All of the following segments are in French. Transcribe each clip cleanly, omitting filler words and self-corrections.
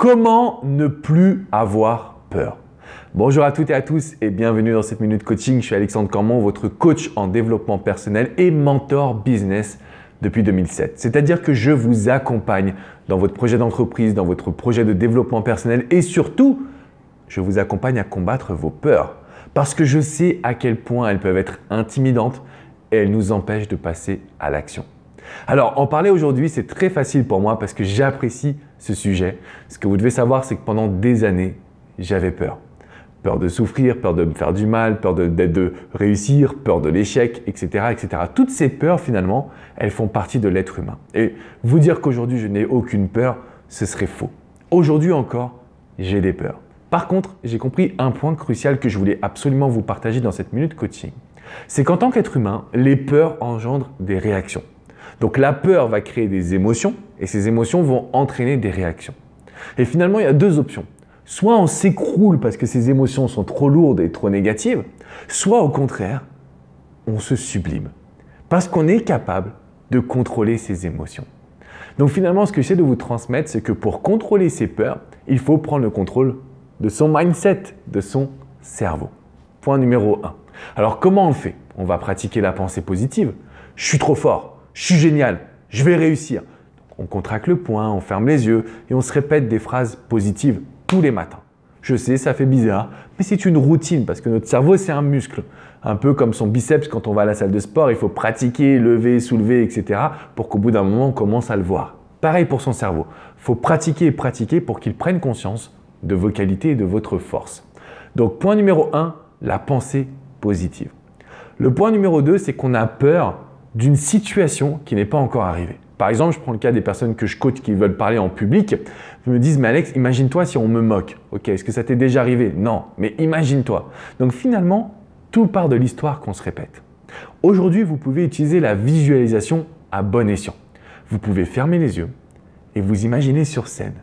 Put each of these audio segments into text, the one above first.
Comment ne plus avoir peur? Bonjour à toutes et à tous et bienvenue dans cette minute coaching. Je suis Alexandre Cormon, votre coach en développement personnel et mentor business depuis 2007. C'est-à-dire que je vous accompagne dans votre projet d'entreprise, dans votre projet de développement personnel et surtout, je vous accompagne à combattre vos peurs. Parce que je sais à quel point elles peuvent être intimidantes et elles nous empêchent de passer à l'action. Alors, en parler aujourd'hui, c'est très facile pour moi parce que j'apprécie ce sujet. Ce que vous devez savoir, c'est que pendant des années, j'avais peur. Peur de souffrir, peur de me faire du mal, peur de réussir, peur de l'échec, etc., etc. Toutes ces peurs, finalement, elles font partie de l'être humain. Et vous dire qu'aujourd'hui, je n'ai aucune peur, ce serait faux. Aujourd'hui encore, j'ai des peurs. Par contre, j'ai compris un point crucial que je voulais absolument vous partager dans cette minute coaching. C'est qu'en tant qu'être humain, les peurs engendrent des réactions. Donc la peur va créer des émotions et ces émotions vont entraîner des réactions. Et finalement, il y a deux options. Soit on s'écroule parce que ces émotions sont trop lourdes et trop négatives, soit au contraire, on se sublime. Parce qu'on est capable de contrôler ses émotions. Donc finalement, ce que j'essaie de vous transmettre, c'est que pour contrôler ses peurs, il faut prendre le contrôle de son mindset, de son cerveau. Point numéro 1. Alors comment on le fait? On va pratiquer la pensée positive. Je suis trop fort, je suis génial, je vais réussir. On contracte le poing, on ferme les yeux et on se répète des phrases positives tous les matins. Je sais, ça fait bizarre, mais c'est une routine parce que notre cerveau, c'est un muscle. Un peu comme son biceps quand on va à la salle de sport, il faut pratiquer, lever, soulever, etc. pour qu'au bout d'un moment, on commence à le voir. Pareil pour son cerveau. Il faut pratiquer et pratiquer pour qu'il prenne conscience de vos qualités et de votre force. Donc, point numéro 1, la pensée positive. Le point numéro 2, c'est qu'on a peur d'une situation qui n'est pas encore arrivée. Par exemple, je prends le cas des personnes que je coach qui veulent parler en public. Ils me disent, mais Alex, imagine-toi si on me moque. Ok, est-ce que ça t'est déjà arrivé? Non, mais imagine-toi. Donc finalement, tout part de l'histoire qu'on se répète. Aujourd'hui, vous pouvez utiliser la visualisation à bon escient. Vous pouvez fermer les yeux et vous imaginer sur scène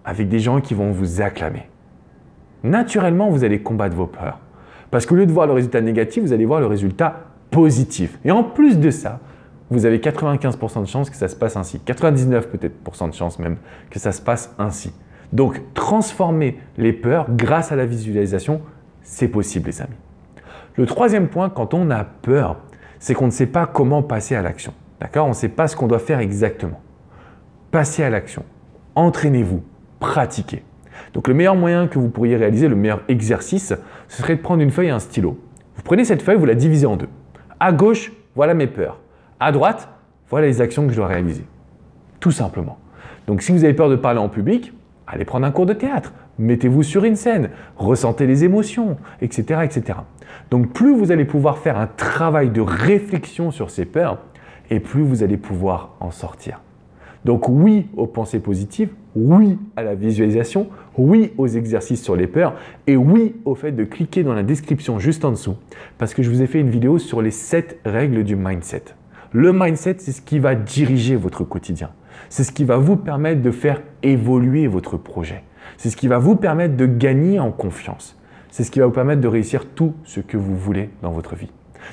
avec des gens qui vont vous acclamer. Naturellement, vous allez combattre vos peurs. Parce qu'au lieu de voir le résultat négatif, vous allez voir le résultat positif. Et en plus de ça, vous avez 95% de chances que ça se passe ainsi. 99% peut-être de chances même que ça se passe ainsi. Donc, transformer les peurs grâce à la visualisation, c'est possible les amis. Le troisième point, quand on a peur, c'est qu'on ne sait pas comment passer à l'action. D'accord? On ne sait pas ce qu'on doit faire exactement. Passez à l'action. Entraînez-vous. Pratiquez. Donc, le meilleur moyen que vous pourriez réaliser, le meilleur exercice, ce serait de prendre une feuille et un stylo. Vous prenez cette feuille, vous la divisez en deux. À gauche, voilà mes peurs. À droite, voilà les actions que je dois réaliser. Tout simplement. Donc, si vous avez peur de parler en public, allez prendre un cours de théâtre. Mettez-vous sur une scène. Ressentez les émotions, etc., etc. Donc, plus vous allez pouvoir faire un travail de réflexion sur ces peurs, et plus vous allez pouvoir en sortir. Donc, oui aux pensées positives, oui à la visualisation, oui aux exercices sur les peurs et oui au fait de cliquer dans la description juste en dessous parce que je vous ai fait une vidéo sur les 7 règles du mindset. Le mindset, c'est ce qui va diriger votre quotidien. C'est ce qui va vous permettre de faire évoluer votre projet. C'est ce qui va vous permettre de gagner en confiance. C'est ce qui va vous permettre de réussir tout ce que vous voulez dans votre vie.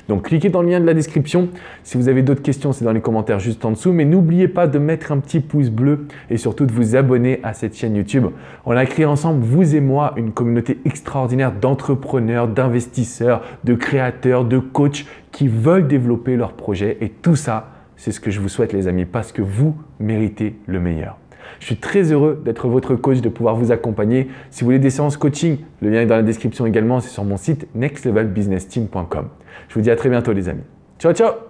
Donc, cliquez dans le lien de la description. Si vous avez d'autres questions, c'est dans les commentaires juste en dessous. Mais n'oubliez pas de mettre un petit pouce bleu et surtout de vous abonner à cette chaîne YouTube. On a créé ensemble, vous et moi, une communauté extraordinaire d'entrepreneurs, d'investisseurs, de créateurs, de coachs qui veulent développer leur projet. Et tout ça, c'est ce que je vous souhaite les amis parce que vous méritez le meilleur. Je suis très heureux d'être votre coach, de pouvoir vous accompagner. Si vous voulez des séances coaching, le lien est dans la description également. C'est sur mon site nextlevelbusinessteam.com. Je vous dis à très bientôt les amis. Ciao, ciao!